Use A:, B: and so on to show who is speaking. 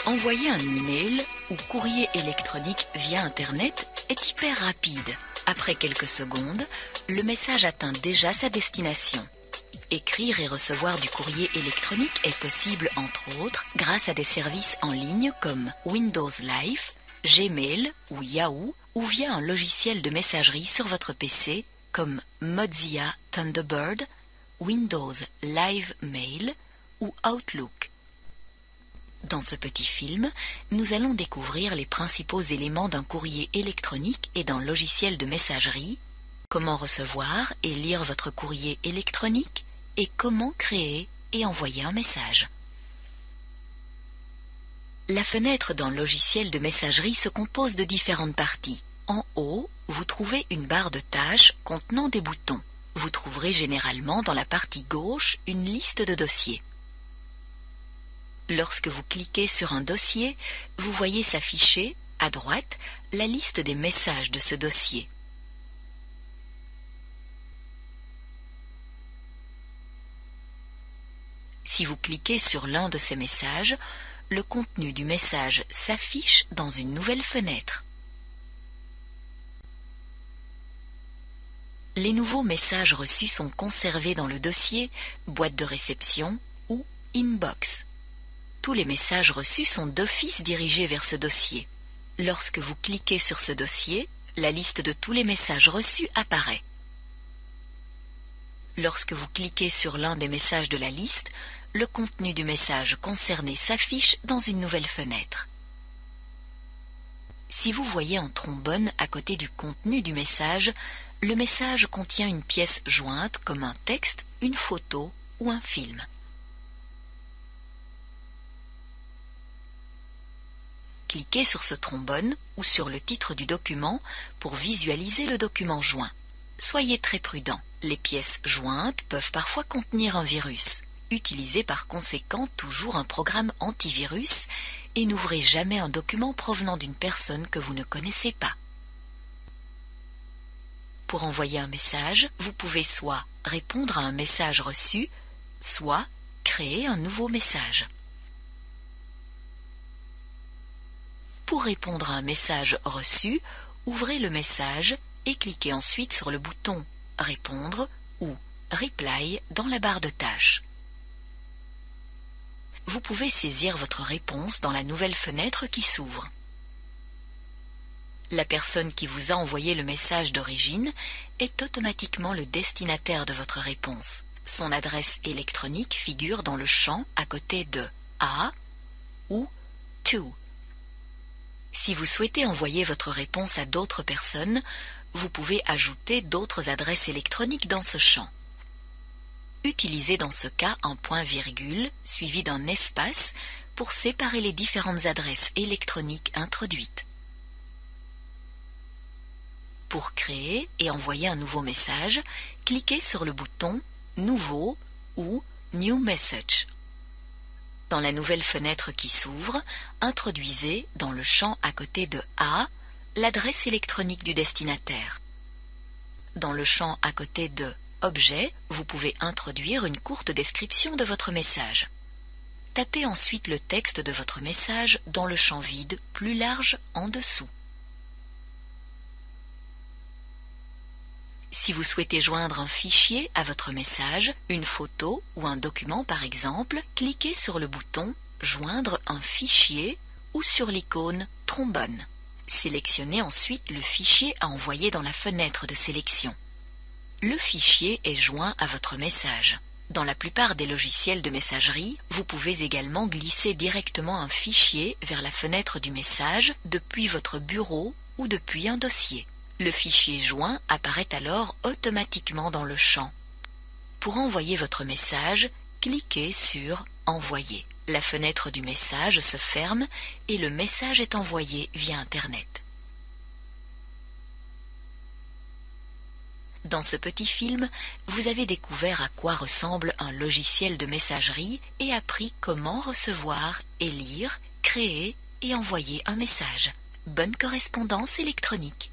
A: Envoyer un email ou courrier électronique via Internet est hyper rapide. Après quelques secondes, le message atteint déjà sa destination. Écrire et recevoir du courrier électronique est possible entre autres grâce à des services en ligne comme Windows Live, Gmail ou Yahoo ou via un logiciel de messagerie sur votre PC comme Mozilla Thunderbird, Windows Live Mail ou Outlook. Dans ce petit film, nous allons découvrir les principaux éléments d'un courrier électronique et d'un logiciel de messagerie, comment recevoir et lire votre courrier électronique et comment créer et envoyer un message. La fenêtre d'un logiciel de messagerie se compose de différentes parties. En haut, vous trouvez une barre de tâches contenant des boutons. Vous trouverez généralement dans la partie gauche une liste de dossiers. Lorsque vous cliquez sur un dossier, vous voyez s'afficher, à droite, la liste des messages de ce dossier. Si vous cliquez sur l'un de ces messages, le contenu du message s'affiche dans une nouvelle fenêtre. Les nouveaux messages reçus sont conservés dans le dossier « Boîte de réception » ou « Inbox ». Tous les messages reçus sont d'office dirigés vers ce dossier. Lorsque vous cliquez sur ce dossier, la liste de tous les messages reçus apparaît. Lorsque vous cliquez sur l'un des messages de la liste, le contenu du message concerné s'affiche dans une nouvelle fenêtre. Si vous voyez un trombone à côté du contenu du message, le message contient une pièce jointe comme un texte, une photo ou un film. Cliquez sur ce trombone ou sur le titre du document pour visualiser le document joint. Soyez très prudent. Les pièces jointes peuvent parfois contenir un virus. Utilisez par conséquent toujours un programme antivirus et n'ouvrez jamais un document provenant d'une personne que vous ne connaissez pas. Pour envoyer un message, vous pouvez soit répondre à un message reçu, soit créer un nouveau message. Pour répondre à un message reçu, ouvrez le message et cliquez ensuite sur le bouton « Répondre » ou « Reply » dans la barre de tâches. Vous pouvez saisir votre réponse dans la nouvelle fenêtre qui s'ouvre. La personne qui vous a envoyé le message d'origine est automatiquement le destinataire de votre réponse. Son adresse électronique figure dans le champ à côté de « A » ou « To ». Si vous souhaitez envoyer votre réponse à d'autres personnes, vous pouvez ajouter d'autres adresses électroniques dans ce champ. Utilisez dans ce cas un point-virgule suivi d'un espace pour séparer les différentes adresses électroniques introduites. Pour créer et envoyer un nouveau message, cliquez sur le bouton « Nouveau » ou « New Message ». Dans la nouvelle fenêtre qui s'ouvre, introduisez dans le champ à côté de « A » l'adresse électronique du destinataire. Dans le champ à côté de « Objet », vous pouvez introduire une courte description de votre message. Tapez ensuite le texte de votre message dans le champ vide plus large en dessous. Si vous souhaitez joindre un fichier à votre message, une photo ou un document par exemple, cliquez sur le bouton « Joindre un fichier » ou sur l'icône « Trombone ». Sélectionnez ensuite le fichier à envoyer dans la fenêtre de sélection. Le fichier est joint à votre message. Dans la plupart des logiciels de messagerie, vous pouvez également glisser directement un fichier vers la fenêtre du message depuis votre bureau ou depuis un dossier. Le fichier joint apparaît alors automatiquement dans le champ. Pour envoyer votre message, cliquez sur « Envoyer ». La fenêtre du message se ferme et le message est envoyé via Internet. Dans ce petit film, vous avez découvert à quoi ressemble un logiciel de messagerie et appris comment recevoir et lire, créer et envoyer un message. Bonne correspondance électronique!